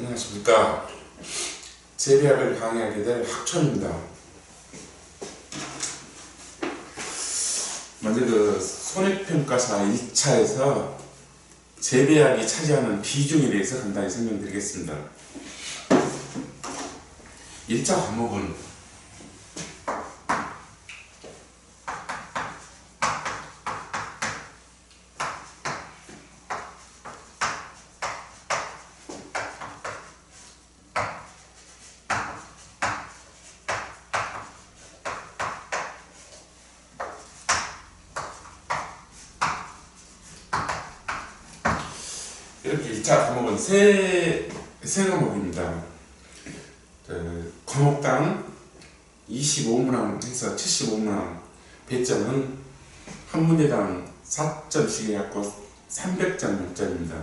안녕하십니까. 재배학을 강의하게 될 학초입니다. 먼저 손해평가사 1차에서 재배학이 차지하는 비중에 대해서 간단히 설명드리겠습니다. 1차 과목은 이렇게 1차 과목은 세 과목입니다. 과목당 25문항 해서 75문항, 배점은 한 문제당 4점씩 해갖고 300점 만점입니다.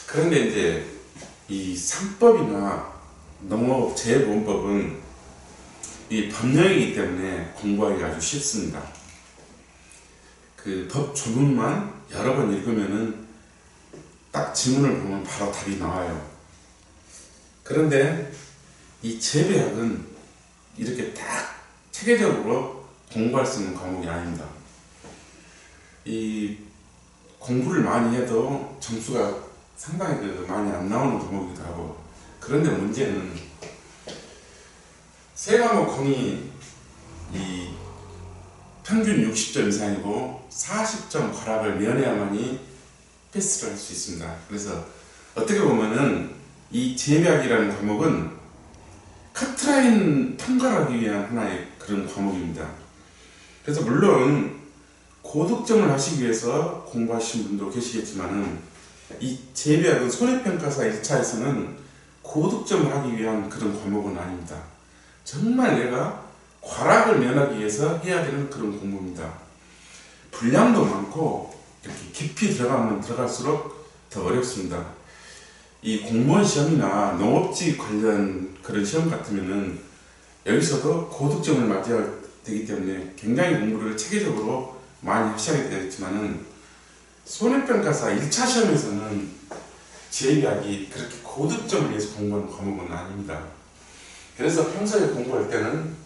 그런데 이제 이 상법이나 농업 재보험법은 이 법령이기 때문에 공부하기 아주 쉽습니다. 그 법 조문만 여러 번 읽으면은 딱 지문을 보면 바로 답이 나와요. 그런데 이 재배학은 이렇게 딱 체계적으로 공부할 수 있는 과목이 아닙니다. 이 공부를 많이 해도 점수가 상당히 많이 안 나오는 과목이기도 하고, 그런데 문제는 세 과목 공이 이 평균 60점 이상이고 40점 과락을 면해야만이 패스를 할 수 있습니다. 그래서 어떻게 보면은 이 재배학이라는 과목은 커트라인 통과하기 위한 하나의 그런 과목입니다. 그래서 물론 고득점을 하시기 위해서 공부하신 분도 계시겠지만은 이 재배학은 손해평가사 1차에서는 고득점을 하기 위한 그런 과목은 아닙니다. 정말 내가 과락을 면하기 위해서 해야 되는 그런 공부입니다. 분량도 많고 이렇게 깊이 들어가면 들어갈수록 더 어렵습니다. 이 공무원 시험이나 농업직 관련 그런 시험 같으면은 여기서도 고득점을 맞아야 되기 때문에 굉장히 공부를 체계적으로 많이 하셔야 되겠지만은 손해평가사 1차 시험에서는 재배학이 그렇게 고득점을 위해서 공부하는 과목은 아닙니다. 그래서 평소에 공부할 때는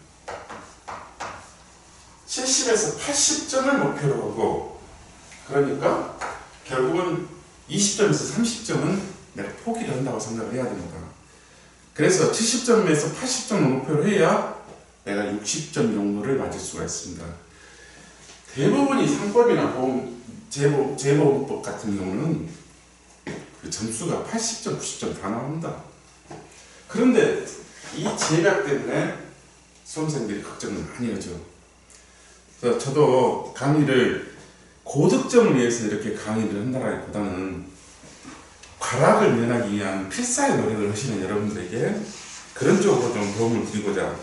70에서 80점을 목표로 하고, 그러니까 결국은 20점에서 30점은 내가 포기를 한다고 생각을 해야 됩니다. 그래서 70점에서 80점을 목표로 해야 내가 60점 정도를 맞을 수가 있습니다. 대부분이 상법이나 재보험법 같은 경우는 그 점수가 80점, 90점 다 나옵니다. 그런데 이 재배학 때문에 수험생들이 걱정을 많이 하죠. 그래서 저도 강의를 고득점을 위해서 이렇게 강의를 한다기보다는 과락을 면하기 위한 필사의 노력을 하시는 여러분들에게 그런 쪽으로 좀 도움을 드리고자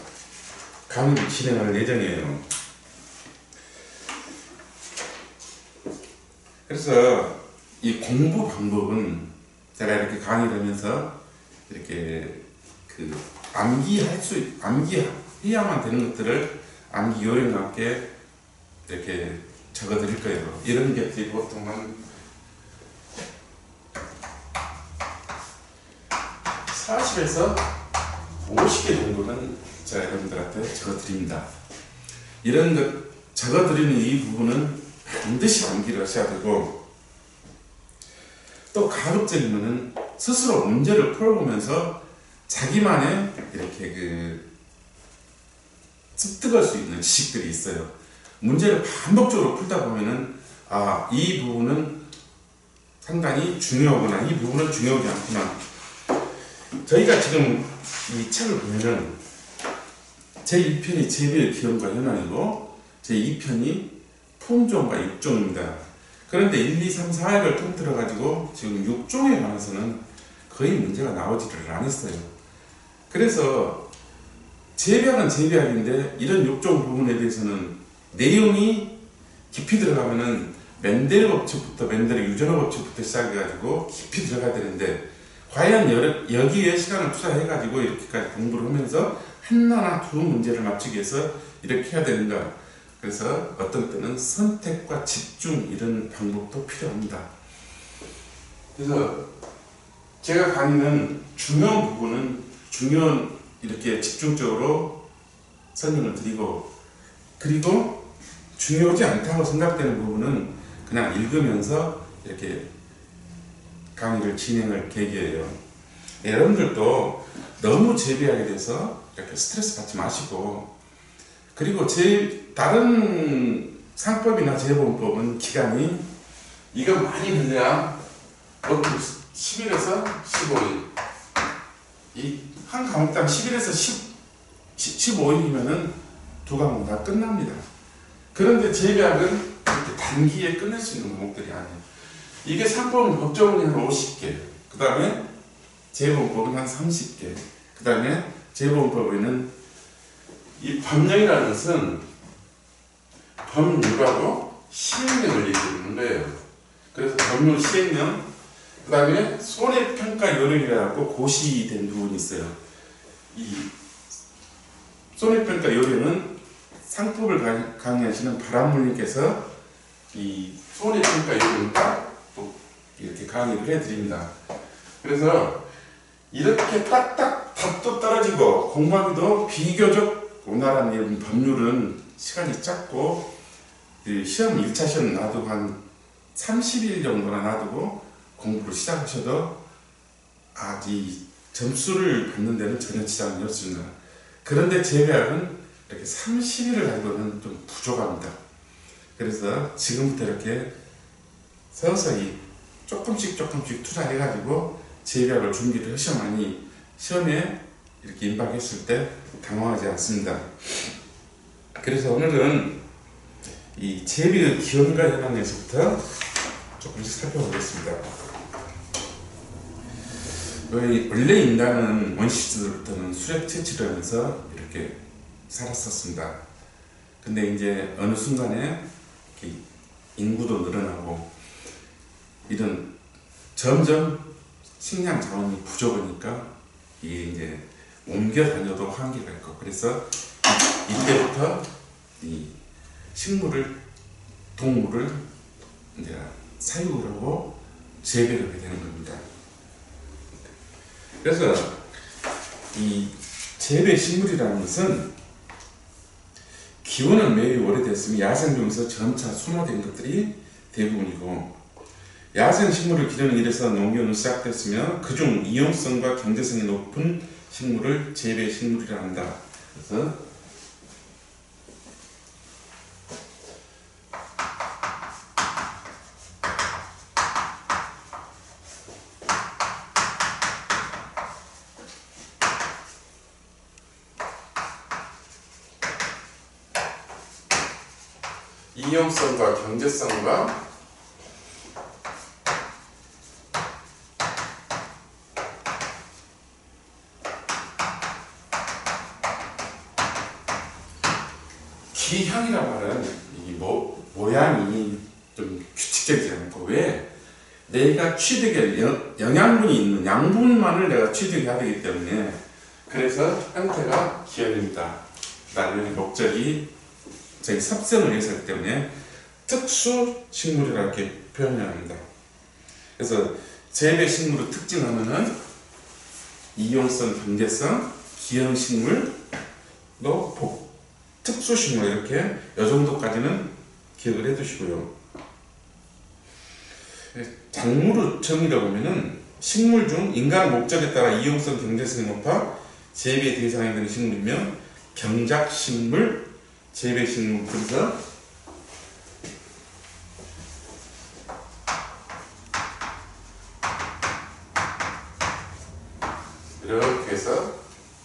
강의를 진행할 예정이에요. 그래서 이 공부 방법은 제가 이렇게 강의를 하면서 이렇게 암기해야만 되는 것들을 암기 요령과 함께 이렇게 적어 드릴 거예요. 이런 것들이 보통 한 40에서 50개 정도는 제가 여러분들한테 적어 드립니다. 이런 것 적어 드리는 이 부분은 반드시 암기를 하셔야 되고, 또 가급적이면은 스스로 문제를 풀어보면서 자기만의 이렇게 습득할 수 있는 지식들이 있어요. 문제를 반복적으로 풀다 보면은 이 부분은 상당히 중요하구나, 이 부분은 중요하지 않구나. 저희가 지금 이 책을 보면은 제1편이 재배의 기원과 현황이고 제2편이 품종과 육종입니다. 그런데 1, 2, 3, 4회를 통틀어 가지고 지금 육종에 관해서는 거의 문제가 나오지를 않았어요. 그래서 재배학은 재배학인데 이런 육종 부분에 대해서는 내용이 깊이 들어가면은 멘델 법칙부터 멘델의 유전화 법칙부터 시작해가지고 깊이 들어가야 되는데, 과연 여기에 시간을 투자해가지고 이렇게까지 공부를 하면서 하나나 두 문제를 맞추기 위해서 이렇게 해야 되는가. 그래서 어떤 때는 선택과 집중 이런 방법도 필요합니다. 그래서 제가 강의는 중요한 부분은 이렇게 집중적으로 설명을 드리고, 그리고 중요하지 않다고 생각되는 부분은 그냥 읽으면서 이렇게 강의를 진행할 계획이에요. 여러분들도 너무 재비하게 돼서 이렇게 스트레스 받지 마시고, 그리고 다른 상법이나 재보험법은 기간이 이거 많이 늘려야 10일에서 15일, 이 한 과목당 10일에서 15일이면은 두 과목 다 끝납니다. 그런데 재배학은 이렇게 단기에 끝낼 수 있는 과목들이 아니에요. 이게 상법은 법조문이 한 50개, 그 다음에 재보험법은 한 30개, 그 다음에 재보험법에는 이 법령이라는 것은 법률하고 시행령을 얘기하는 거예요. 그래서 법률, 시행령, 그 다음에 손해평가 요령이라고 고시된 부분이 있어요. 이 손해평가 요령은 상법을 강의하시는 바람물님께서 이 손해평가 요령을 딱 이렇게 강의를 해드립니다. 그래서 이렇게 딱딱 답도 떨어지고 공부하기도 비교적 원활한 이런 법률은 시간이 짧고, 시험 1차 시험 놔두고 한 30일 정도나 놔두고 공부를 시작하셔도 이 점수를 받는 데는 전혀 지장이 없습니다. 그런데 재배학은 이렇게 30일을 가지고는 좀 부족합니다. 그래서 지금부터 이렇게 서서히 조금씩 투자해가지고 재배학을 준비를 하셔야만이 시험에 이렇게 임박했을 때 당황하지 않습니다. 그래서 오늘은 이 재배의 기원과 현황에서부터 조금씩 살펴보겠습니다. 원래 인간은 원시시대부터는 수렵 채취를 하면서 이렇게 살았었습니다. 근데 이제 어느 순간에 이렇게 인구도 늘어나고 이런 점점 식량 자원이 부족하니까 이게 이제 옮겨 다녀도 한계가 있고, 그래서 이때부터 이 동물을 이제 사육을 하고 재배를 하게 되는 겁니다. 그래서 이 재배 식물이라는 것은 기원은 매우 오래됐으며 야생 중에서 점차 순화된 것들이 대부분이고, 야생 식물을 기르는 일에서 농경은 시작됐으며 그중 이용성과 경제성이 높은 식물을 재배 식물이라 한다. 그래서 이용성과 경제성과 기형이란 말은 이 모양이 좀 규칙적이지 않고, 왜 내가 취득할 영양분이 있는 양분만을 내가 취득해야 되기 때문에, 그래서 형태가 기현입니다. 그 다음에 목적이 저희 섭성을 위해서 하기 때문에 특수 식물이라고 이렇게 표현을 합니다. 그래서 재배 식물의 특징하면은 이용성, 경제성, 기형 식물, 또 특수 식물, 이렇게 이 정도까지는 기억을 해 두시고요. 작물의 정의라고 하면은 식물 중 인간 목적에 따라 이용성, 경제성이 높아 재배 대상이 되는 식물이면 경작 식물, 재배 식물. 그래서 이렇게 해서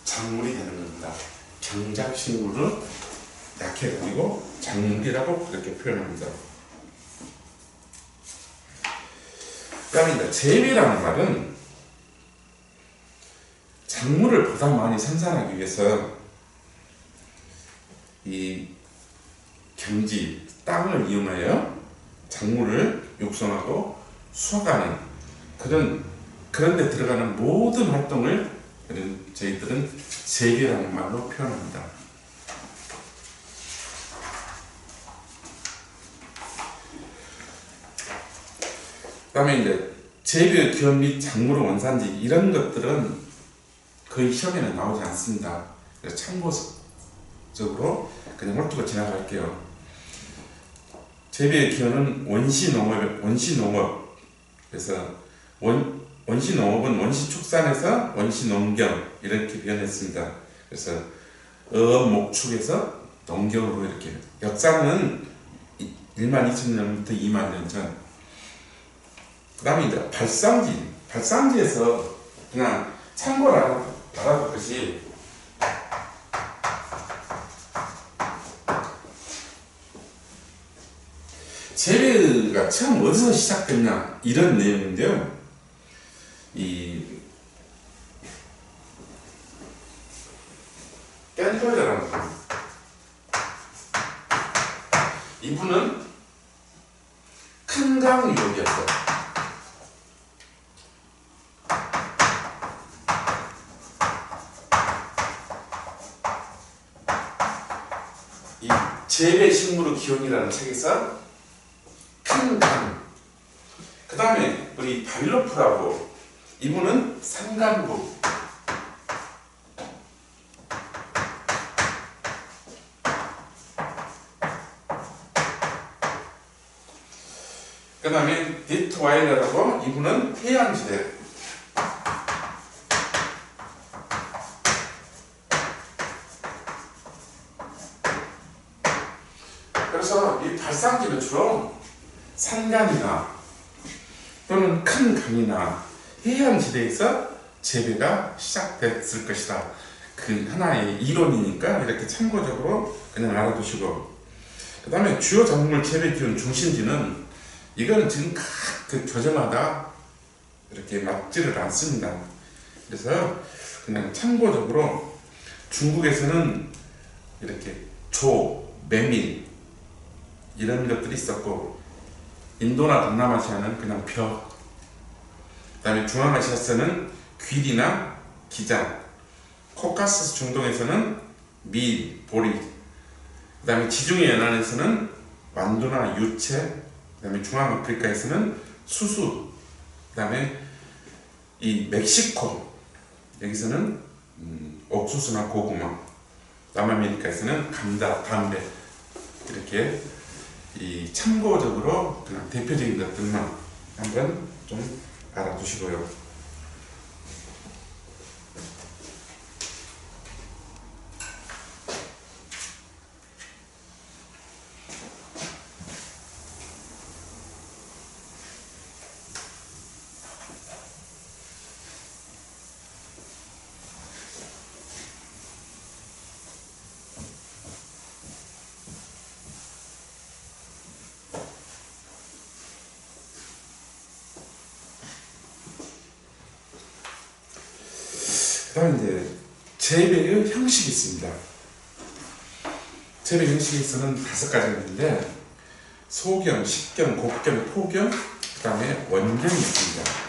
작물이 되는 겁니다. 경작 식물은 약해가지고 작물이라고 그렇게 표현합니다. 그다음에 재배라는 말은 작물을 보다 많이 생산하기 위해서 이 경지, 땅을 이용하여 작물을 육성하고 수확하는 그런 데 들어가는 모든 활동을 이런 저희들은 재배라는 말로 표현합니다. 그다음에 이제 재배 기원 및 작물의 원산지 이런 것들은 거의 시험에는 나오지 않습니다. 그래서 참고적으로 그냥 훑고 지나갈게요. 재배의 기원은 원시농업. 그래서 원시농업은 원시축산에서 원시농경 이렇게 변했습니다. 그래서 어업목축에서 농경으로 이렇게 역사는 1만 2천 년부터 2만 년 전. 그 다음에 이제 발상지에서 그냥 참고로 알아볼 것이 재배가 처음 어디서 시작됐냐 이런 내용인데요. 이 깬토이라는 분, 이분은 큰강 유역이었어요. 이 재배식물의 기원이라는 책에서 큰강, 그 다음에 우리 바빌로프라고, 이분은 산간부, 그 다음에 디트와일러라고, 이분은 해양지대. 그래서 이 발상지는 주로 산간이나 또는 큰 강이나 해양지대에서 재배가 시작됐을 것이다. 그 하나의 이론이니까 이렇게 참고적으로 그냥 알아두시고, 그 다음에 주요 작물 재배 기원 중심지는 이거는 지금 각 그 교재마다 이렇게 맞지를 않습니다. 그래서 그냥 참고적으로 중국에서는 이렇게 조, 메밀 이런 것들이 있었고, 인도나 동남아시아는 그냥 벼, 그 다음에 중앙아시아에서는 귀리나 기장, 코카서스 중동에서는 밀, 보리, 그 다음에 지중해 연안에서는 완두나 유채, 그 다음에 중앙아프리카에서는 수수, 그 다음에 이 멕시코 여기서는 옥수수나 고구마, 남아메리카에서는 감자, 담배, 이렇게 이 참고적으로 그냥 대표적인 것들만 한번 좀 알아두시고요. 그다음 이제 재배의 형식이 있습니다. 재배 형식에서는 5가지가 있는데, 소경, 식경, 곡경, 포경, 그 다음에 원경이 있습니다.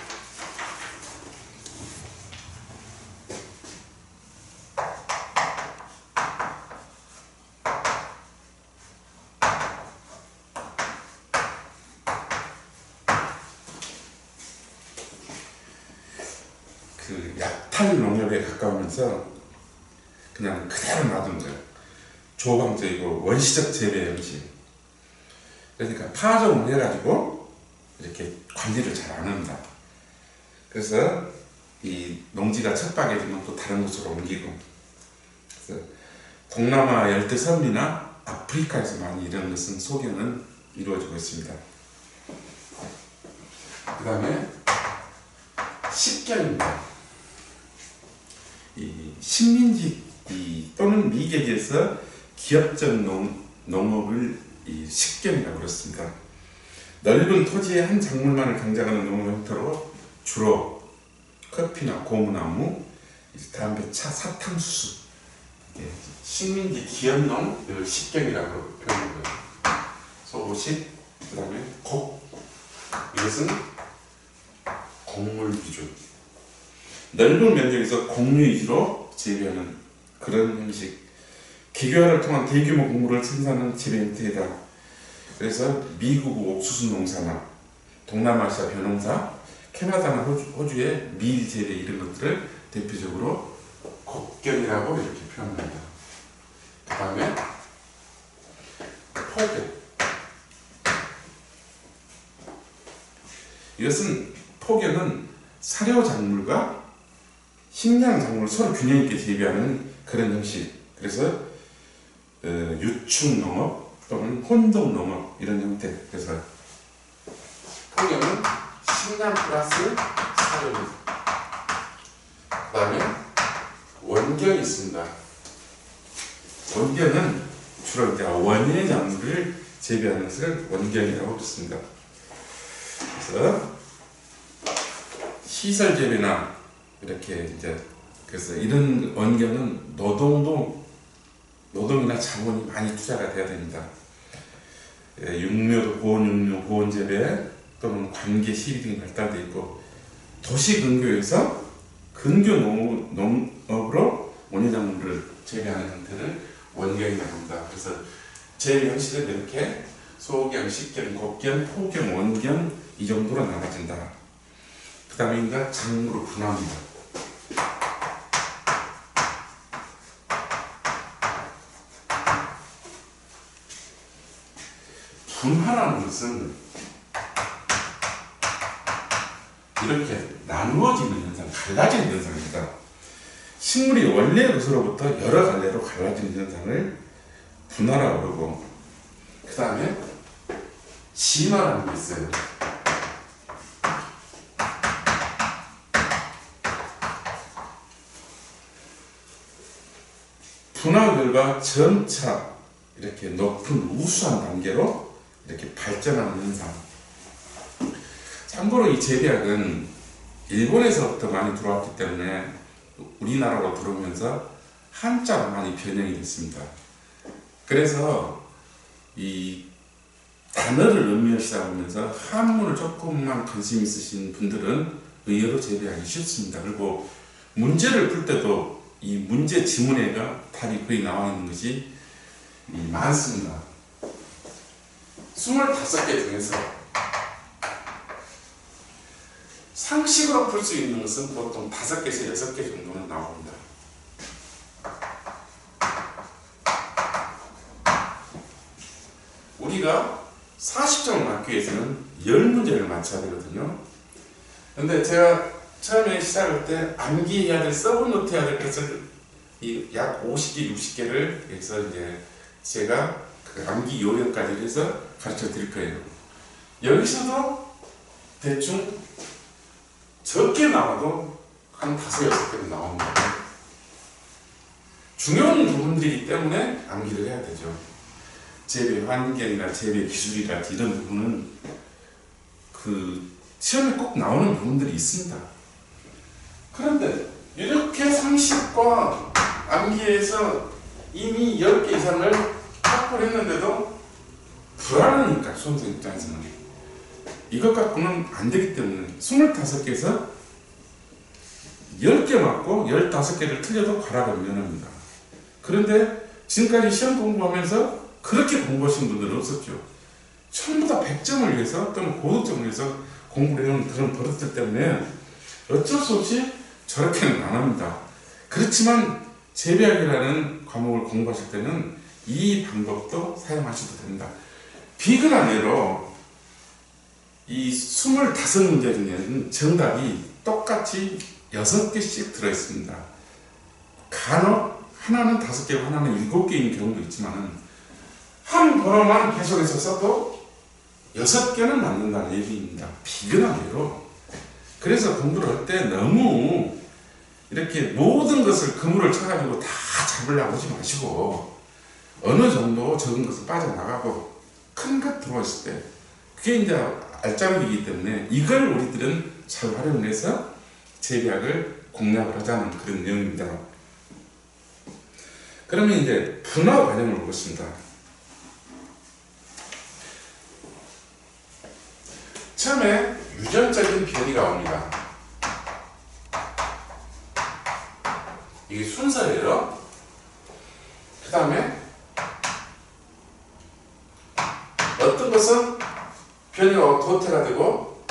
그 약탈 농업에 가까우면서 그냥 그대로 놔둔 거예요. 조방적이고 원시적 재배 형식. 그러니까 파종을 해가지고 이렇게 관리를 잘 안 합니다. 그래서 이 농지가 척박해지면 또 다른 곳으로 옮기고, 그래서 동남아 열대 섬이나 아프리카에서 많이 이런 것은 소경은 이루어지고 있습니다. 그 다음에 식경입니다. 이 식민지 또는 미개지에서 기업적 농업을 이 식경이라고 그랬습니다. 넓은 토지에 한 작물만을 경작하는 농업 형태로 주로 커피나 고무나무, 담배, 차, 사탕수수, 식민지 기업농 식경이라고 표현해요. 소식, 그 다음에 곡, 이것은 곡물 위주. 넓은 면적에서 공유 위주로 재배하는 그런 형식. 기계화를 통한 대규모 곡물을 생산하는 재배 형태이다. 그래서 미국 옥수수 농사나 동남아시아 벼농사, 캐나다나 호주의 밀 재배 이런 것들을 대표적으로 곡견이라고 이렇게 표현합니다. 그 다음에 포견. 이것은 포견은 사료 작물과 식량 작물을 서로 균형 있게 재배하는 그런 형식. 그래서 유축 농업 또는 혼동 농업 이런 형태. 그래서 포견은 식량 플러스 사료입니다. 그 다음에 원경이 있습니다. 원경은 주로 이제 원예 작물을 재배하는 것을 원경이라고 그랬습니다. 그래서 시설 재배나 이렇게 이제 그래서 이런 원경은 노동이나 자본이 많이 투자가 돼야 됩니다. 육묘도 고온육묘, 고온재배 또는 관계 시비 등이 발달되어 있고 도시 근교에서 근교 농업으로 원예작물을 재배하는 형태를 원경이라고 합니다. 그래서 재배 형식은 이렇게 소경, 식경, 곡경, 포경, 원경 이 정도로 나눠진다. 그 다음에 인가 작물로 분화합니다. 분화라는 것은 이렇게 나누어지는 현상, 갈라지는 현상입니다. 식물이 원래 것으로부터 여러 갈래로 갈라지는 현상을 분화라고 그러고, 그 다음에 진화라는 게 있어요. 분화 결과 점차 이렇게 높은 우수한 단계로 이렇게 발전하는 현상. 참고로 이 재배학은 일본에서부터 많이 들어왔기 때문에 우리나라로 들어오면서 한자로 많이 변형이 됐습니다. 그래서 이 단어를 음미하시다 보면서 한문을 조금만 관심 있으신 분들은 의외로 재배하기 쉽습니다. 그리고 문제를 풀 때도 이 문제 지문에가 답이 거의 나와 있는 것이 많습니다. 25개 중에서 상식으로 풀 수 있는 것은 보통 5개에서 6개 정도는 나옵니다. 우리가 40점을 맞기 위해서는 10문제를 맞춰야 되거든요. 근데 제가 처음에 시작할 때 암기해야 될, 서브노트 해야 될 것을 약 50개, 60개를 해서 이제 제가 그 암기 요령까지 해서 가르쳐 드릴 거예요. 여기서도 대충 적게 나와도 한 5, 6개는 나옵니다. 중요한 부분들이기 때문에 암기를 해야 되죠. 재배 환경이나 재배 기술이나 이런 부분은 그 시험에 꼭 나오는 부분들이 있습니다. 그런데 이렇게 상식과 암기에서 이미 10개 이상을 확보를 했는데도 불안하니까 수험생 입장에서는 이것 갖고는 안 되기 때문에 25개에서 10개 맞고 15개를 틀려도 과락은 면합니다. 그런데 지금까지 시험 공부하면서 그렇게 공부하신 분들은 없었죠. 전부 다 100점을 위해서 또는 고득점을 위해서 공부를 해온 그런 버릇들 때문에 어쩔 수 없이 저렇게는 안 합니다. 그렇지만 재배학이라는 과목을 공부하실 때는 이 방법도 사용하셔도 됩니다. 비근한 예로 이 25문제 중에는 정답이 똑같이 6개씩 들어있습니다. 간혹 하나는 5개고 하나는 7개인 경우도 있지만 한 번호만 계속해서 써도 6개는 맞는다는 얘기입니다. 비근한 예로. 그래서 공부를 할 때 너무 이렇게 모든 것을 그물을 쳐가지고 다 잡으려고 하지 마시고 어느 정도 적은 것을 빠져나가고 큰 것 들어왔을 때 그게 이제 알짜배기이기 때문에 이걸 우리들은 잘 활용해서 재배학을 공략을 하자는 그런 내용입니다. 그러면 이제 분화 과정을 보겠습니다. 처음에 유전적인 변이가 옵니다. 이게 순서예요. 그 다음에 어떤 것은 변이가 도태가 되고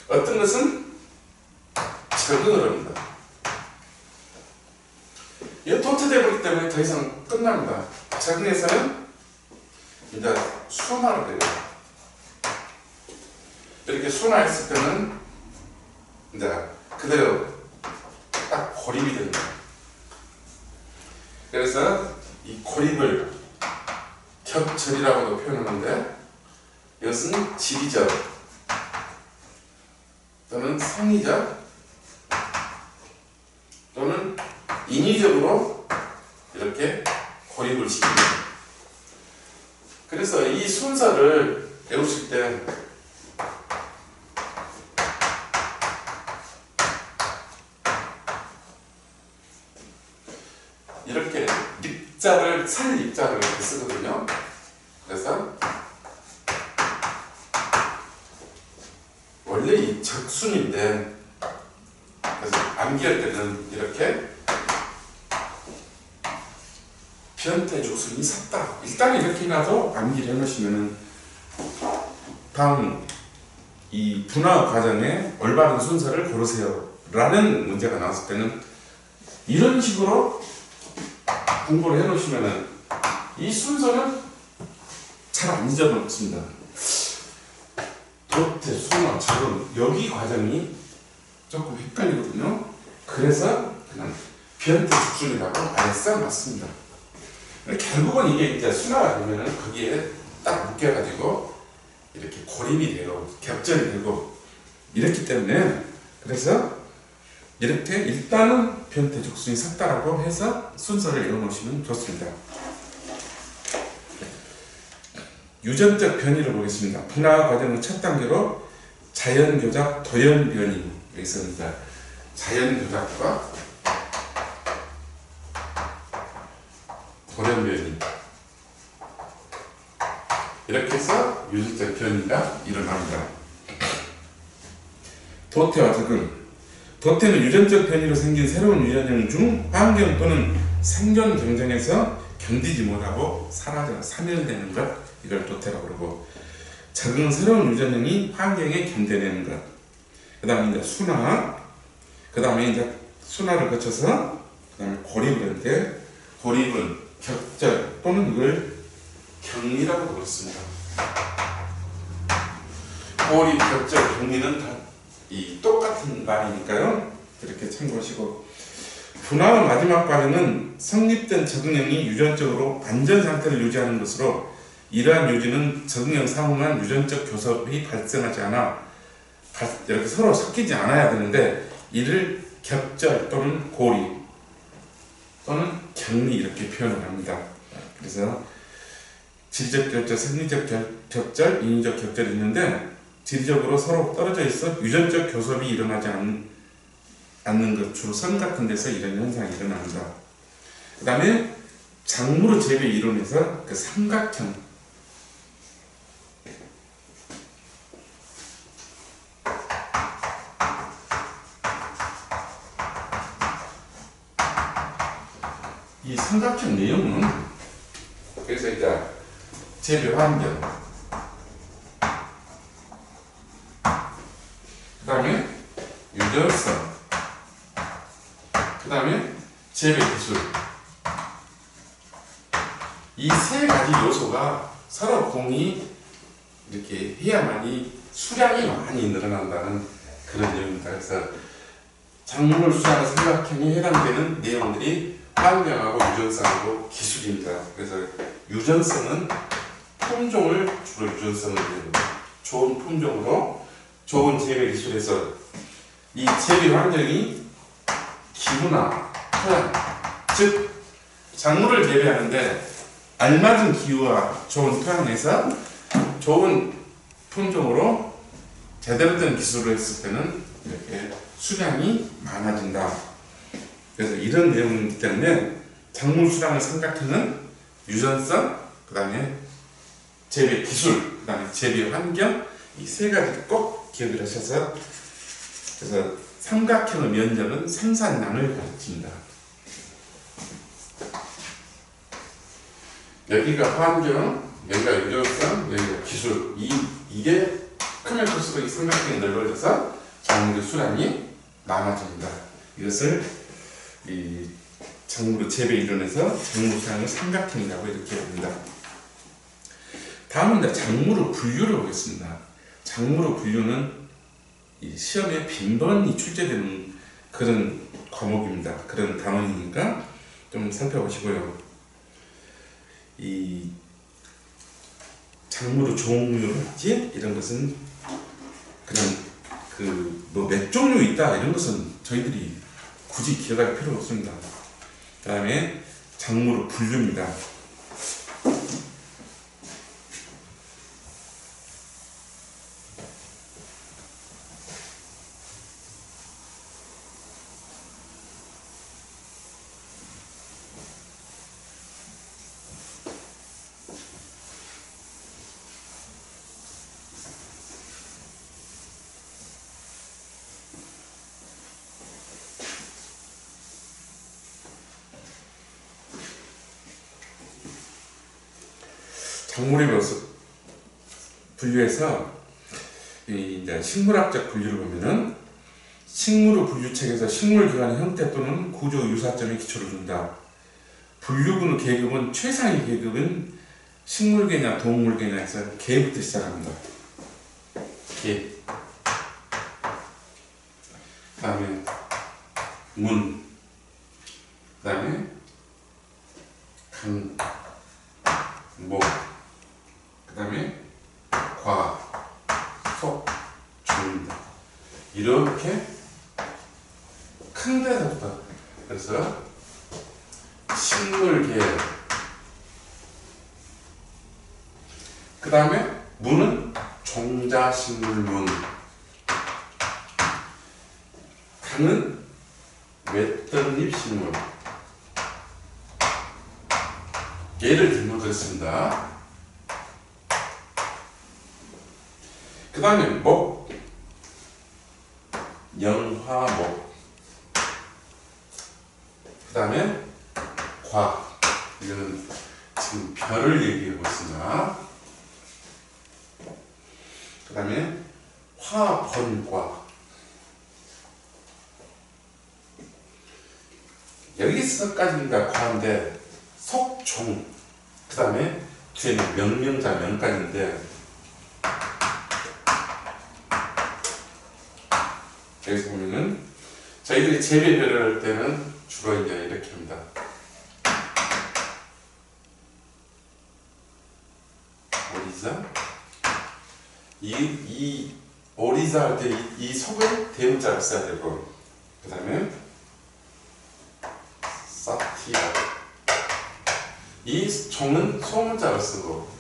어떤 것은 적응을 합니다. 이 도태되어 버리기 때문에 더 이상 끝납니다. 적응해서는 이제 순화로 돼요. 이렇게 순화했을 때는 이제 그대로 딱 고립이 됩니다. 그래서 이 고립을 격절이라고도 표현하는데 이것은 지리적 또는 생리적 또는 인위적으로 이렇게 고립을 시킵니다. 그래서 이 순서를 외우실 때 이렇게 입자를 살 입자를 이렇게 쓰거든요. 그래서 원래 이 적순인데 그래서 암기할 때는 이렇게 변태 적순이 샀다. 일단 이렇게 해놔도 암기를 해놓으시면은 다음 이 분화 과정에 올바른 순서를 고르세요 라는 문제가 나왔을 때는 이런 식으로 공부를 해놓으시면은 이 순서는 잘 안 잊어먹습니다. 도태, 순화, 적응 여기 과정이 조금 헷갈리거든요. 그래서 그냥 변태 적순이라고 아예 써놨습니다. 결국은 이게 이제 순화가 되면은 거기에 딱 묶여가지고 이렇게 고립이 돼요. 겹절이 되고 이렇기 때문에 그래서 이렇게 일단은 변태 적순이 샀다라고 해서 순서를 외워놓으시면 좋습니다. 유전적 변이를 보겠습니다. 분화 과정의 첫 단계로 자연교작, 도연변이 있습니다. 자연교작과 도연변이 이렇게 해서 유전적 변이가 일어납니다. 도태와 적응. 도태는 유전적 변이로 생긴 새로운 유전형 중 환경 또는 생존 경쟁에서 견디지 못하고 사라져 사멸되는 것, 이걸 도태라고 그러고, 적응은 새로운 유전형이 환경에 견뎌내는 것. 그 다음에 이제 순화, 그 다음에 이제 순화를 거쳐서 그 다음에 고립을 하는데, 고립은 격절 또는 이걸 격리라고 그렇습니다. 고립, 격절, 격리는 다 이 똑같은 말이니까요. 이렇게 참고하시고, 분화의 마지막 과정은 성립된 적응형이 유전적으로 안전 상태를 유지하는 것으로 이러한 유지는 적응형 상응한 유전적 교섭이 발생하지 않아 이렇게 서로 섞이지 않아야 되는데 이를 격절 또는 고립 또는 격리 이렇게 표현을 합니다. 그래서 지리적 격절, 생리적 격절, 인위적 격절이 있는데 지리적으로 서로 떨어져 있어 유전적 교섭이 일어나지 않는 것, 주로 선 같은 데서 이런 현상이 일어납니다. 그 다음에 작물의 재배 이론에서 그 삼각형, 이 삼각형 내용은 그래서 이제 재배 환경, 그 다음에 유전성, 그 다음에 재배 기술, 이 세 가지 요소가 서로 공이 이렇게 해야만이 수량이 많이 늘어난다는 그런 내용입니다. 그래서 작물 수량 삼각형에 해당되는 내용들이 환경하고 유전성하고 기술입니다. 그래서 유전성은 품종을 주로 유전성을 내립니다. 좋은 품종으로 좋은 재배 기술에서 이 재배 환경이 기후나 토양, 즉 작물을 재배하는데 알맞은 기후와 좋은 토양에서 좋은 품종으로 제대로 된 기술을 했을 때는 이렇게 수량이 많아진다. 그래서 이런 내용이기 때문에 작물 수량을 삼각형은 유전성, 그 다음에 재배 기술, 그 다음에 재배 환경, 이 세 가지 꼭 기억을 하셔서, 그래서 삼각형의 면적은 생산량을 가르칩니다. 여기가 환경, 여기가 유효성, 여기가 기술. 이게 크면 클수록 이 삼각형이 넓어져서 작물의 수량이 많아집니다. 이것을 이 작물의 재배 이론에서 작물 수량을 삼각형이라고 이렇게 합니다. 다음은 작물의 분류를 보겠습니다. 작물의 분류는 이 시험에 빈번히 출제되는 그런 과목입니다. 그런 단원이니까 좀 살펴보시고요. 이 작물의 종류랄지 이런 것은 그냥 뭐 몇 종류 있다 이런 것은 저희들이 굳이 기억할 필요가 없습니다. 그 다음에 작물의 분류입니다. 작물의 분류에서 이제 식물학적 분류를 보면은 식물의 분류책에서 식물 기관의 형태 또는 구조 유사점에 기초를 둔다. 분류군의 계급은 최상위 계급은 식물계냐 동물계냐 해서 계부터 시작합니다. 계. 그 다음에 문. 그 다음에 간. 목. 그 다음에 과, 속, 중입니다. 이렇게 큰 데서부터 그래서 식물계 그 다음에 문은 종자식물문 간은 웻덩잎식물 예를 들면 그렇습니다. 그 다음에 목, 영화목. 그 다음에 과, 이거는 지금 별을 얘기하고 있습니다. 그 다음에 화번과. 여기서까지가 과인데 속종. 그 다음에 뒤에는 명명자 명간인데 여기서 보면은 저희들이 재배별을 할 때는 주로 이제 이렇게 합니다. 오리자 이 오리자 할 때 이 속을 대문자로 써야 되고 그 다음에 사티아 이 종은 소문자로 쓰고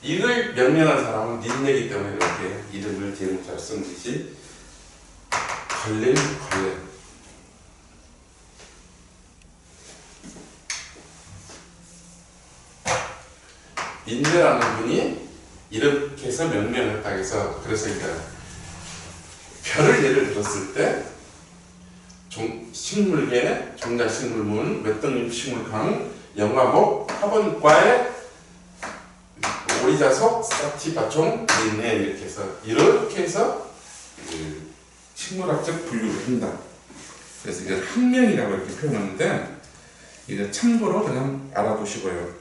이걸 명명한 사람은 닌네기 때문에 이렇게 이름을 대문자로 쓴 것이 걸레는 걸레. 닌네라는 분이 이렇게 해서 명명했다 해서 그래서 이제 별을 예를 들었을 때 식물계, 종자식물문, 웻덩잎 식물강, 영화목, 화번과의 오리자속, 사티바총, 닌네 이렇게 해서 식물학적 분류를 한다. 그래서 이걸 학명이라고 이렇게 표현하는데 이거 참고로 그냥 알아두시고요.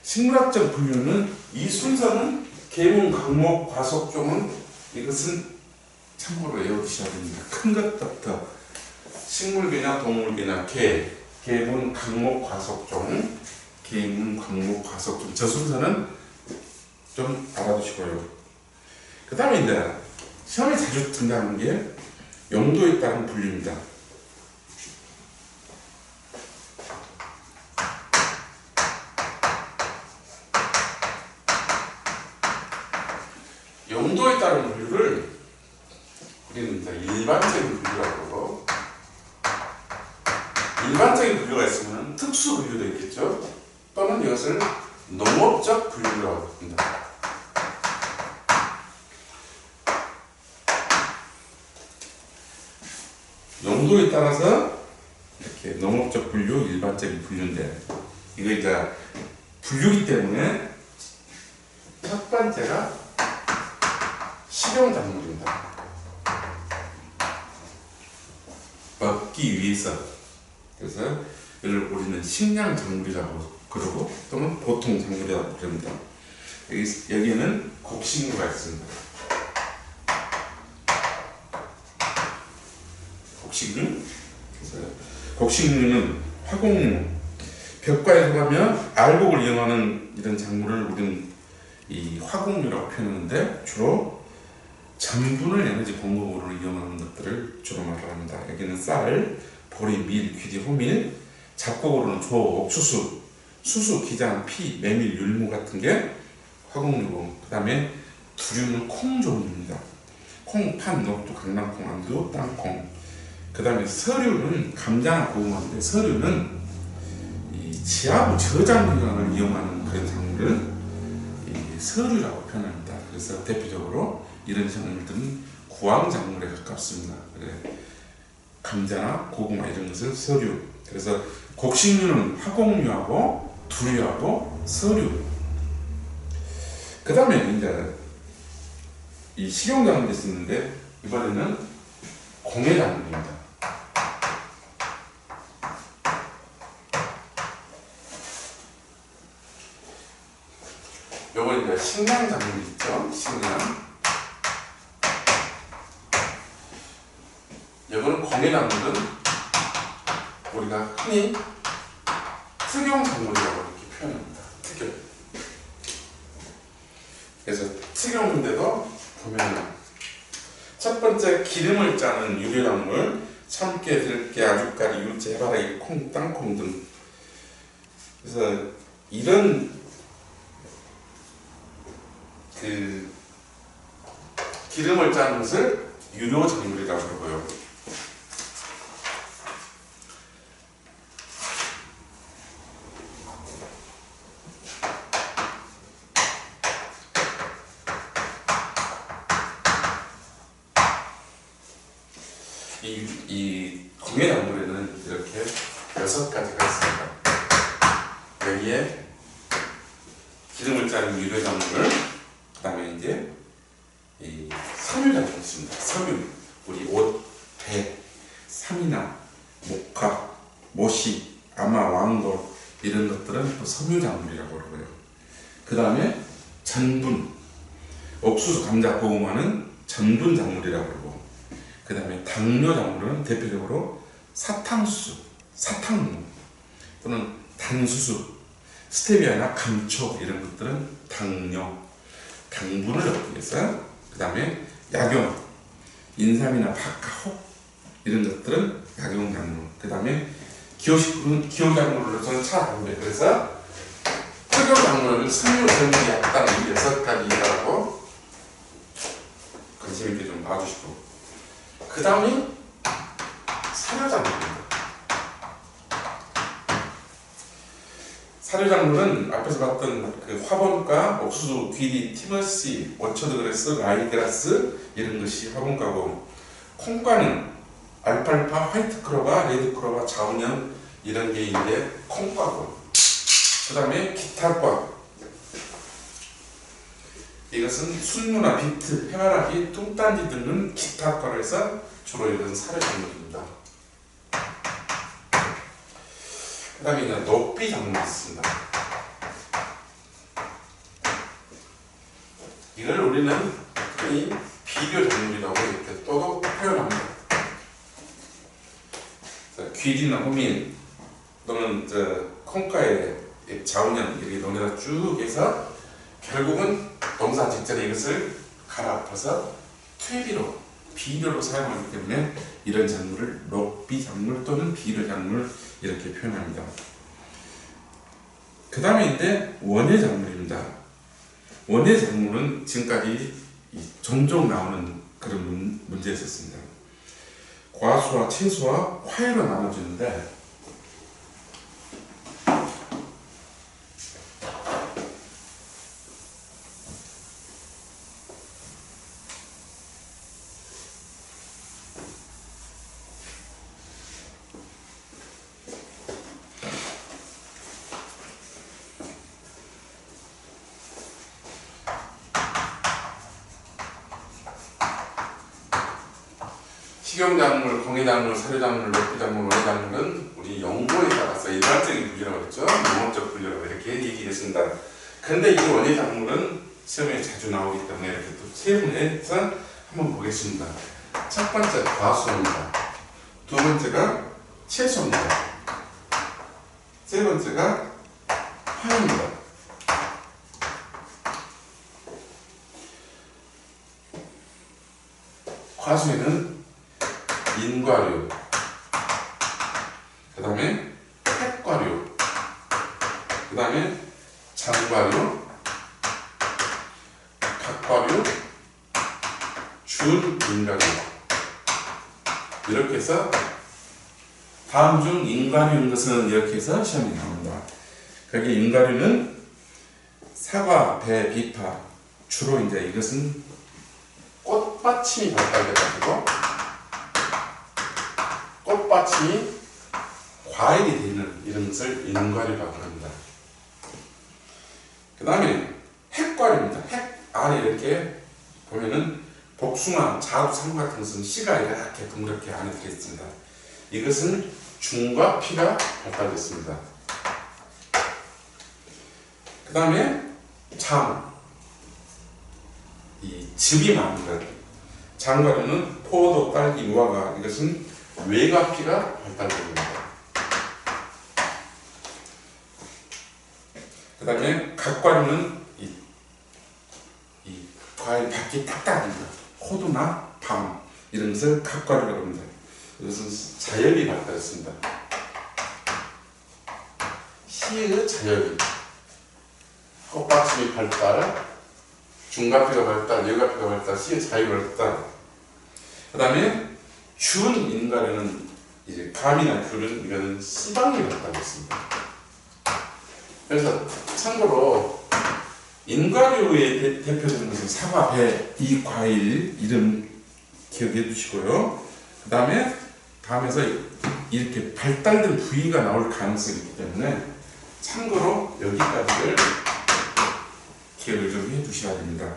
식물학적 분류는 이 순서는 계문, 강목, 과속종은 이것은 참고로 외워두셔야 됩니다. 큰 것부터 식물계냐 동물계냐 계문, 강목, 과속종 계문, 강목, 과속종 저 순서는 좀 알아두시고요. 그 다음에 이제 시험에 자주 등장하는 게 용도에 따른 분류입니다. 용도에 따른 분류를 우리는 이제 일반적인 분류라고 하고 일반적인 분류가 있으면 특수 분류도 있겠죠. 또는 이것을 농업적 분류라고 합니다. 용도에 따라서 이렇게 농업적 분류, 일반적인 분류인데 이거 이제 분류기 때문에 첫 번째가 식용작물입니다. 먹기 위해서. 그래서 이걸 우리는 식량작물이라고 그러고 또는 보통 작물이라고 그럽니다. 여기에는 곡식류가 있습니다. 곡식류. 그래서 곡식류는 화곡류. 벽과에 속하며 알곡을 이용하는 이런 작물을 우리는 이 화곡류라고 표현하는데 주로 전분을 에너지 공급으로 이용하는 것들을 주로 말합니다. 여기는 쌀, 보리, 밀, 귀리, 호밀, 잡곡으로는 조, 옥수수, 수수, 기장, 피, 메밀, 율무 같은 게 화곡류고, 그 다음에 두류는 콩 종류입니다. 콩, 팥, 녹두, 강낭콩, 안두, 땅콩. 그 다음에 서류는 감자나 고구마인데, 서류는 이 지하부 저장기관을 이용하는 그런 작물을 이 서류라고 표현합니다. 그래서 대표적으로 이런 작물들은 구황작물에 가깝습니다. 그래, 감자나 고구마 이런 것은 서류. 그래서 곡식류는 화곡류하고 두류하고 서류. 그 다음에 이제 이 식용작물이 있었는데 이번에는 공예작물입니다. 요거 이제 식량작물 있죠? 식량. 요거는 공예작물은 우리가 흔히 특용작물이라고 이렇게 표현합니다. 특용. 그래서 특용인데도 보면 첫 번째 기름을 짜는 유료작물, 참깨, 들깨, 아주까리, 유채, 해바라기, 콩, 땅콩 등. 그래서 이런 그 기름을 짜는 것을 유료작물이라고 하고요. 이 공예작물에는 이렇게 6가지가 있습니다. 여기에 기름을 짜는 유료작물, 그 다음에 이제 이 섬유작물이 있습니다. 섬유, 우리 옷, 배, 삼이나 목화, 모시, 아마, 왕돌 이런 것들은 또 섬유작물이라고 하고요. 그 다음에 전분, 옥수수, 감자, 고구마는 전분작물이라고 하고, 그 다음에 당뇨작물은 대표적으로 사탕수수, 사탕무 또는 단수수, 스테비아나 감초 이런 것들은 당뇨, 당분을 얻기 위해서. 그 다음에 약용, 인삼이나 박하, 이런 것들은 약용작물. 그 다음에 기호식품은 기호작물로서는 차, 담배. 그래서 특용작물은 섬유, 전기, 약당 이 6가지라고 관심 있게 좀 봐주시고, 그 다음이 사료작물입니다. 사료작물은 앞에서 봤던 그 화분과 옥수수, 귀리, 티머시, 오처드그라스, 라이그라스 이런 것이 화분과고, 콩과는 알팔파, 화이트크로바, 레드크로바, 자운형 이런 게 이제 콩과고, 그 다음에 기타과, 이것은 순무나 비트, 해바라기, 뚱딴지 등은 기타과로 해서 주로 이런 사료작물입니다. 그 다음에 이제 녹비작물이 있습니다. 이걸 우리는 흔히 비료작물이라고 이렇게 또도 표현합니다. 귀리나 호밀 또는 콩가의 자운형 이렇게 논에다 쭉 해서 결국은 농사 직전에 이것을 갈아엎어서 퇴비로, 비료로 사용하기 때문에 이런 작물을 녹비작물 또는 비료작물 이렇게 표현합니다. 그 다음에 이제 원예작물입니다. 원예작물은 지금까지 종종 나오는 그런 문제였었습니다. 과수와 채수와 화해로 나눠지는데, 식용작물, 공해작물, 사료작물, 녹비작물, 원예작물은 우리 연구에 따라서 일반적인 분류라고 했죠. 농업적 분류라고 이렇게 얘기했습니다. 그런데 이 원예작물은 시험에 자주 나오기 때문에 이렇게 또 세분해서 한번 보겠습니다. 첫 번째 과수입니다. 두 번째가 채소입니다. 세 번째가 화입니다. 과수에는 인과류, 그 다음에 핵과류, 그 다음에 장과류, 각과류, 준인과류, 이렇게 해서 다음 중 인과류인 것은 이렇게 해서 시험이 나옵니다. 거기 인과류는 사과, 배, 비파, 주로 이제 이것은 꽃받침이 발달돼가지고 꽃받침이 과일이 되는 이런 것을 인과류라고 합니다. 그 다음에 핵과류입니다. 핵 안에 이렇게 보면은 복숭아, 자두, 상과 같은 것은 씨가 이렇게 동그랗게 안에 들어있습니다. 이것은 중과 피가 발달됐습니다. 그 다음에 장, 이 즙이 많은 것. 장과류는 포도, 딸기, 무화과, 이것은 외과 피가 발달됩니다. 그 다음에 각과류는 이 과일 밖이 딱딱합니다. 호두나 밤 이런 것을 각과류라고 합니다. 이것은 자엽이 발달했습니다. 씨의 자엽이, 꽃받침이 발달, 중과피가 발달, 외과피가 발달, 씨의 자엽이 발달. 그 다음에 준인과류는 이제 감이나 귤은 이거는 씨방이 발달했습니다. 그래서 참고로 인과류의 대표적인 것은 사과, 배, 이 과일 이름 기억해 두시고요. 그 다음에서 이렇게 발달된 부위가 나올 가능성이 있기 때문에 참고로 여기까지를 기억을 좀 해 두셔야 됩니다.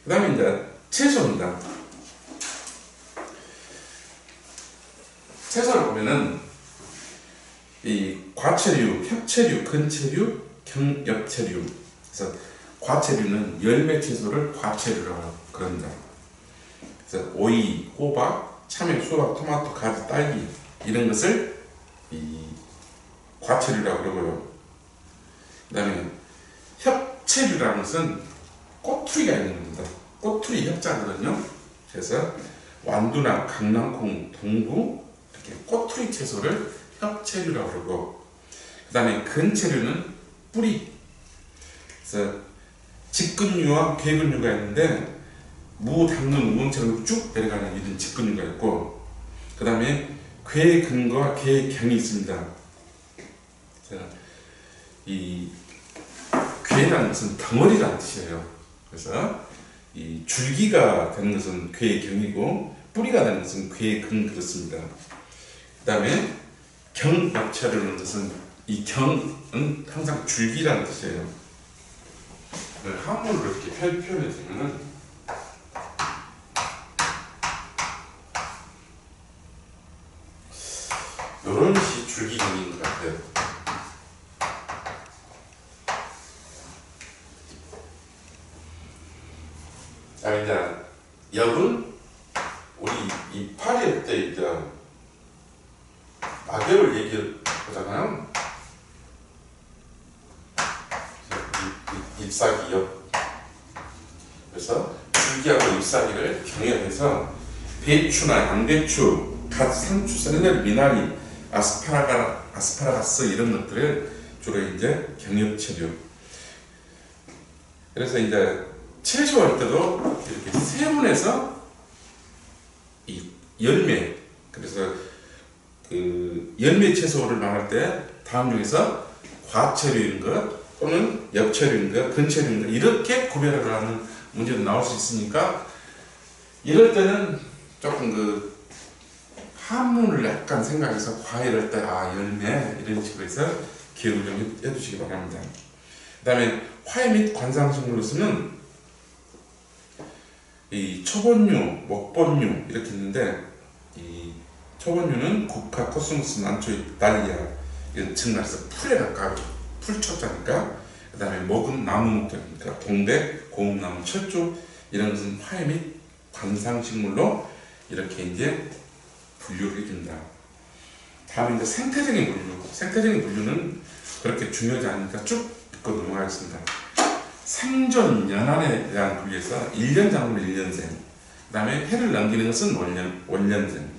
그 다음에 이제 채소입니다. 채소를 보면은 이 과채류, 협채류, 근채류, 경엽채류. 그래서 과채류는 열매 채소를 과채류라고 그럽니다. 그래서 오이, 호박, 참외, 수박, 토마토, 가지, 딸기 이런 것을 이 과채류라고 그러고요. 그 다음에 협채류라는 것은 꼬투리가 있는 겁니다. 꼬투리 협자거든요. 그래서 완두나 강낭콩, 동부 이렇게 꼬투리 채소를 협채류라고 그러고, 그 다음에 근채류는 뿌리. 그래서 직근류와 괴근류가 있는데 무, 당근, 우엉처럼 쭉 내려가는 이런 직근류가 있고, 그 다음에 괴근과 괴경이 있습니다. 그래서 이 괴라는 것은 덩어리라는 뜻이에요. 그래서 이 줄기가 되는 것은 괴경이고 뿌리가 되는 것은 괴근 그렇습니다. 그 다음에 경엽채류라는 것은 이 경은 항상 줄기라는 뜻이에요. 한문으로 이렇게 표현해 주면은 이런 것이 줄기경인 것 같아요. 자, 이제 엽은 우리 이 8회 때 이제 낙엽을 얘기해 보잖아요. 잎사귀 엽. 그래서 줄기하고 잎사귀를 경협해서 배추나 양배추, 갓, 상추, 샐러리, 미나리, 아스파라가스 이런 것들을 주로 이제 경협채류. 그래서 이제 채소할 때도 이렇게 세분해서 이 열매, 그래서 그 열매 채소를 말할 때 다음 중에서 과채류인 것 또는 엽채류인 것, 근채류인 것 이렇게 구별을 하는 문제도 나올 수 있으니까 이럴 때는 조금 그 한문을 약간 생각해서 과일할 때 열매 이런 식으로 해서 기억을 좀 해두시기 바랍니다. 그 다음에 화해 및 관상식물로서는 이 초본류, 목본류 이렇게 있는데, 이 초본류는 국화, 코스모스, 난초, 달리아, 즉 말해서 풀에 가까운 풀초자니까. 그 다음에 목은 나무 목자니까 동백, 고음나무, 철쭉 이런 것은 화해 및 관상식물로 이렇게 이제 분류를 해준다. 다음에 이제 생태적인 분류. 생태적인 분류는 그렇게 중요하지 않으니까 쭉 듣고 넘어가겠습니다. 생존 연한에 대한 분류에서 1년 작물 1년생, 그 다음에 해를 넘기는 것은 원년생,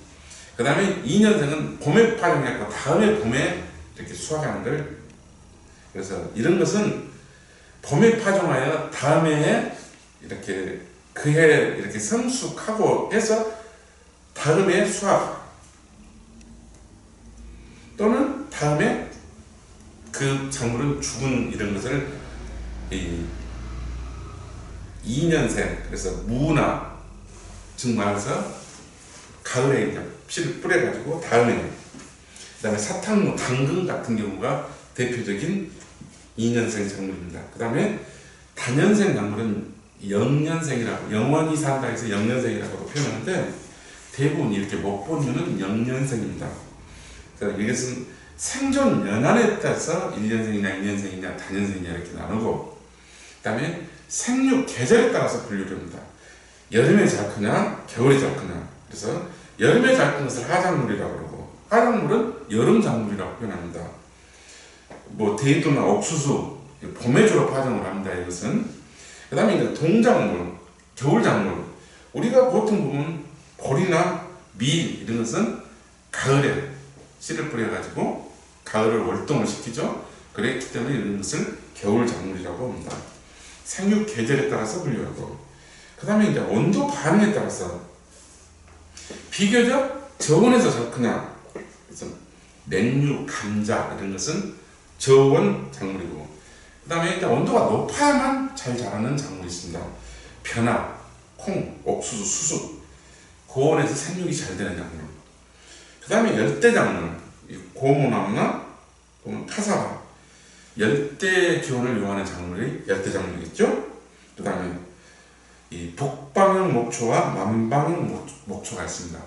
그 다음에 2년생은 봄에 파종했고 다음에 봄에 이렇게 수확하는 걸, 그래서 이런 것은 봄에 파종하여 다음에 이렇게 그해 이렇게 성숙하고 해서 다음에 수확, 또는 다음에 그 작물은 죽은 이런 것을 2년생, 그래서 무나 즉 말해서 가을에 이제 씨를 뿌려가지고 다음에, 그 다음에 사탕무, 당근 같은 경우가 대표적인 2년생 작물입니다. 그 다음에 다년생 작물은 영년생이라고, 영원히 산다 해서 영년생이라고 표현하는데 대부분 이렇게 목본류는 영년생입니다. 그래서 이것은 생존 연한에 따라서 1년생이냐 2년생이냐 다년생이냐 이렇게 나누고, 그 다음에 생육 계절에 따라서 분류를 합니다. 여름에 잘 크냐 겨울에 잘 크냐. 그래서 여름에 잘 큰 것을 하작물이라고 그러고, 하작물은 여름 작물이라고 표현합니다. 뭐 데이토나 옥수수 봄에 주로 파종을 합니다. 이것은. 그 다음에 이제 동작물, 겨울 작물. 우리가 보통 보면 보리나 밀 이런 것은 가을에 씨를 뿌려가지고 가을을 월동을 시키죠. 그랬기 때문에 이런 것을 겨울 작물이라고 합니다. 생육 계절에 따라서 분류하고, 그 다음에 이제 온도 반응에 따라서 비교적 저온에서 잘 크냐. 그래서 냉류, 감자 이런 것은 저온 작물이고, 그 다음에 이제 온도가 높아야만 잘 자라는 작물이 있습니다. 변화, 콩, 옥수수, 수수, 고온에서 생육이 잘 되는 작물. 그 다음에 열대 작물, 고무나무나 카사바, 열대 기온을 요하는 작물이 열대 작물이겠죠. 그 다음에 이 북방형 목초와 남방형 목초가 있습니다.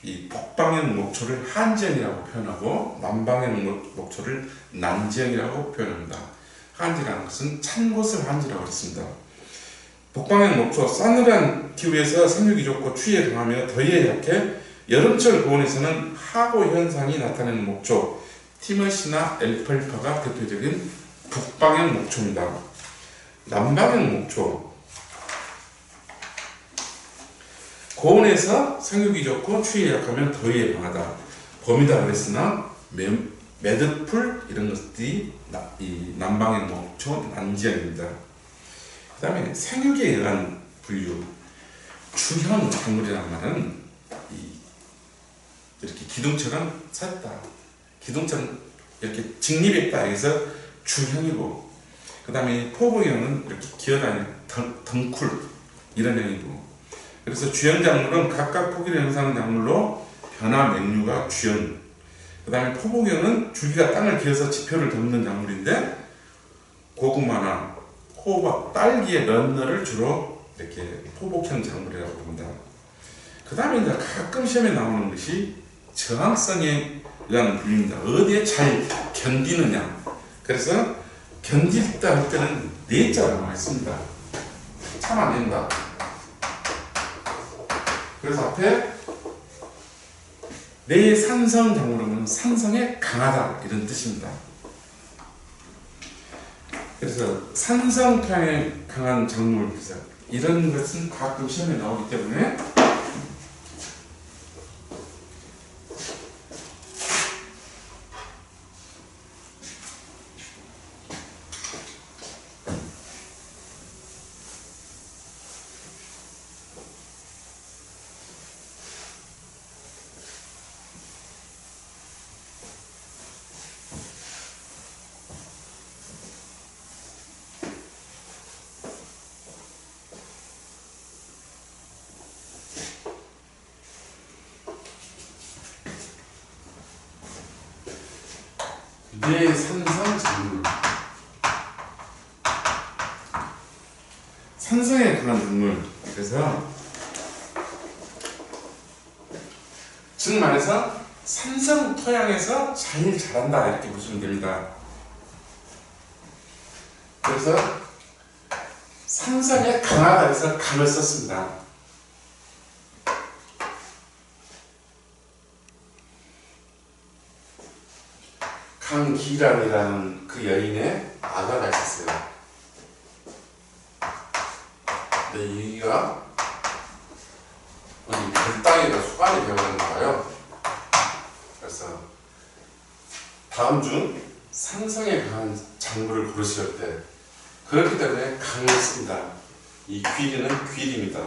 이 북방형 목초를 한지형이라고 표현하고 남방형 목초를 남지형이라고 표현합니다. 한지라는 것은 찬 곳을 한지라고 했습니다. 북방형 목초, 싸늘한 기후에서 생육이 좋고 추위에 강하며 더위에 약해 여름철 고온에서는 하고 현상이 나타나는 목초, 티머시나 엘펠파가 대표적인 북방형 목초입니다. 남방형 목초, 고온에서 생육이 좋고 추위에 약하면 더위에 강하다. 봄이다 그랬으나 매듭풀 이런 것들이 이 남방형 목초, 남지형입니다. 그 다음에 생육에 의한 분류, 주형 작물이라는 말은 이렇게 기둥처럼 섰다, 기둥처럼 이렇게 직립했다 해서 주형이고, 그 다음에 포부형은 이렇게 기어다니는 덩쿨 이런 형이고, 그래서 주형 작물은 각각 포기를 형성하는 작물로 변화 맹류가 주형, 그 다음에 포복형은 줄기가 땅을 기어서 지표를 덮는 작물인데 고구마나 호박, 딸기의 런너를 주로 이렇게 포복형 작물이라고 부릅니다. 그 다음에 이제 가끔 시험에 나오는 것이 저항성에 의한 분류입니다. 어디에 잘 견디느냐. 그래서 견딜다 할 때는 네 자가 나와 있습니다. 참 안 된다. 그래서 앞에 내 산성 작물은 산성에 강하다 이런 뜻입니다. 그래서 산성탕에 강한 작물, 이런 것은 가끔 시험에 나오기 때문에 뇌산성 작물. 산성에 강한 작물. 그래서 즉 말해서 산성 토양에서 잘 자란다 이렇게 보시면 됩니다. 그래서 산성에 강하다 해서 강을 썼습니다. 강기란이라는 그 여인의 아가가 있었어요. 근데 여기가 어디 별따기가 수간이 되어버렸나 봐요. 그래서 다음 중 산성에 강한 작물을 고르실 때 그렇기 때문에 강을 씁니다. 이 귀리는 귀리입니다.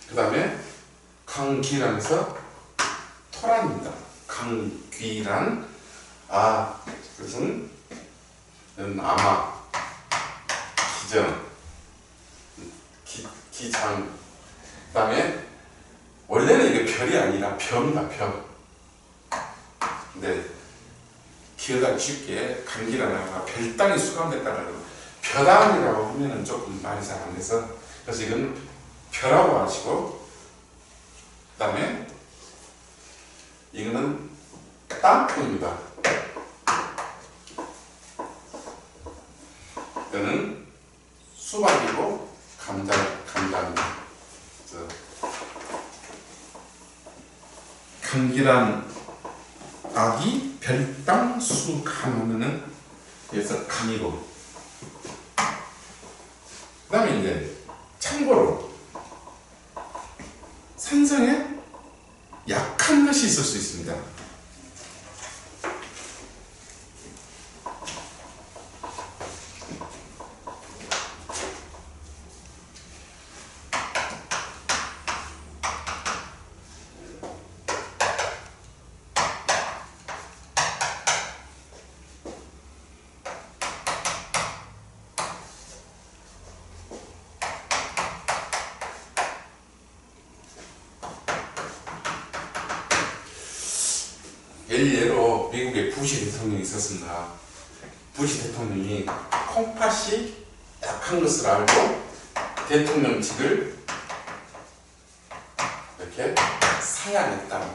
그 다음에 강기란에서 토란입니다. 강귀란 그것은 아마 기정 기장. 그 다음에 원래는 이게 별이 아니라 벼입니다. 벼. 근데 기억하기 쉽게 강기란아가 별땅이 수감됐다고 벼당이라고 하면은 조금 말이 잘 안 돼서 그래서 이건 벼라고 하시고, 그 다음에 이거는 땅콩입니다. 이거는 수박이고 감자입니다. 강기란 아기 별땅 수감 하면은 여기서 감이고, 그 다음에 이제 참고로 산성에 약한 것이 있을 수 있습니다. 예로 미국의 부시 대통령이 있었습니다. 부시 대통령이 콩팥이 약한 것을 알고 대통령직을 이렇게 사양했다.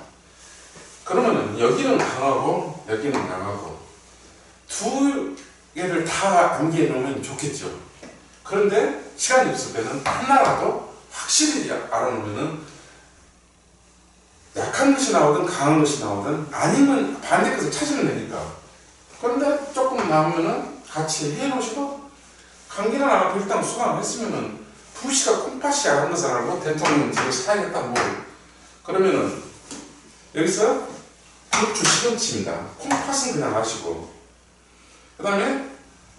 그러면은 여기는 강하고 여기는 강하고 두 개를 다 암기해 놓으면 좋겠죠. 그런데 시간이 없을 때는 하나라도 확실히 알아놓으면은 약한 것이 나오든 강한 것이 나오든 아니면 반대 것을 찾으면 되니까. 그런데 조금 남으면은 같이 해놓으시고 강기란 아가 일단 수강했으면은 부시가 콩팥이 약한 것을 알고 대통령직을 사양했다 뭐 그러면은 여기서 고추 시금치입니다. 콩팥은 그냥 아시고, 그 다음에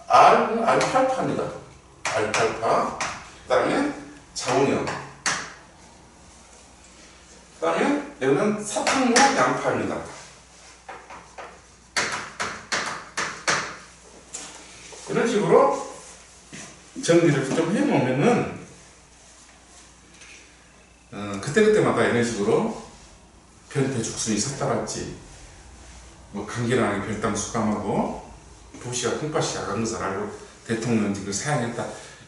R은 알팔파입니다. 알팔파. 그 다음에 자운형. 그 다음에 여기는 사탕무 양파입니다. 이런 식으로 정리를 좀 해놓으면은 그때그때마다 이런 식으로 변태죽순이 섰다랄지 뭐 강기란의 별당 수감하고 부시가 콩팥이 약한 것을 알고 대통령직을 사양했다,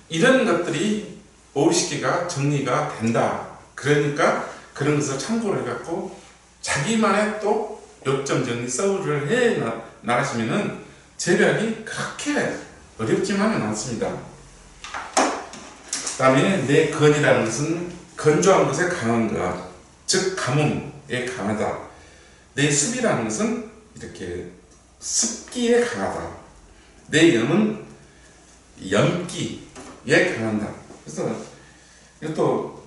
이런 것들이 오리시키가 정리가 된다. 그러니까 그런 것을 참고를 해갖고 자기만의 또 요점 정리 서울을 해 나가시면은 재배하기 그렇게 어렵지만은 않습니다. 그 다음에 내 건이라는 것은 건조한 것에 강한 것, 즉 가뭄에 강하다. 내 습이라는 것은 이렇게 습기에 강하다. 내 염은 염기에 강한다. 그래서 이것도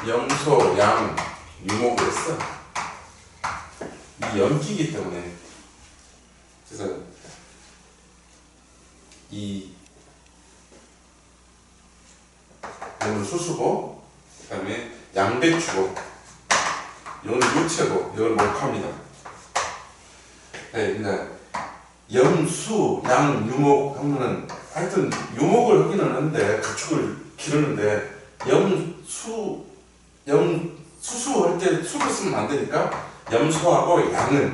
염소, 양, 유목을 했어. 이 염기이기 때문에. 그래서 이 이건 수수고, 그 다음에 양배추고, 이건 무채고, 이건 목화입니다. 네, 그러니까 염수, 양, 유목 하면은 하여튼 유목을 하기는 하는데 가축을 기르는데 수수 할 때 수를 쓰면 안 되니까 염소하고 양은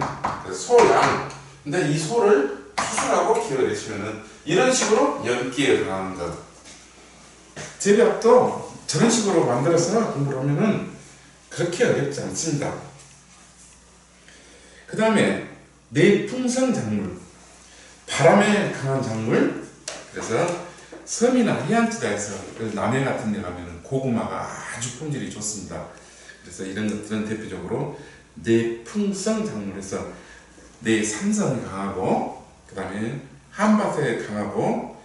소, 양. 근데 이 소를 수술하고 기억을 내시면은 이런 식으로 연기에 강한 것. 재배합도 저런 식으로 만들어서 공부를 하면은 그렇게 어렵지 않습니다. 그 다음에 내풍성 작물, 바람에 강한 작물. 그래서 섬이나 해안지대에서 남해 같은 데 가면 고구마가 아주 품질이 좋습니다. 그래서 이런 것들은 대표적으로 내풍성 작물에서 내산성이 강하고, 그 다음에 한밭에 강하고,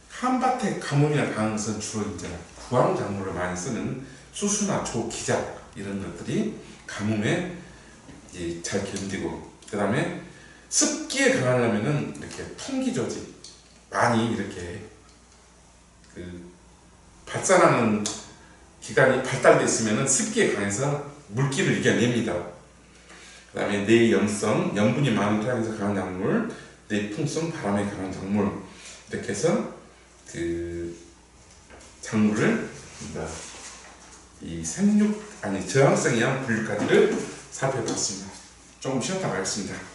한밭에 가뭄이나 강한 것은 주로 이제 구황 작물을 많이 쓰는 수수나 조, 기작 이런 것들이 가뭄에 잘 견디고, 그 다음에 습기에 강하려면은 이렇게 통기조직 많이 이렇게 발산하는 기관이 발달되어 있으면은 습기에 강해서 물기를 이겨냅니다. 그 다음에 내염성, 염분이 많은 토양에서 강한 작물, 내풍성, 바람에 강한 작물, 이렇게 해서 작물을 이 저항성이한 분류까지를 살펴봤습니다. 조금 쉬었다 가겠습니다.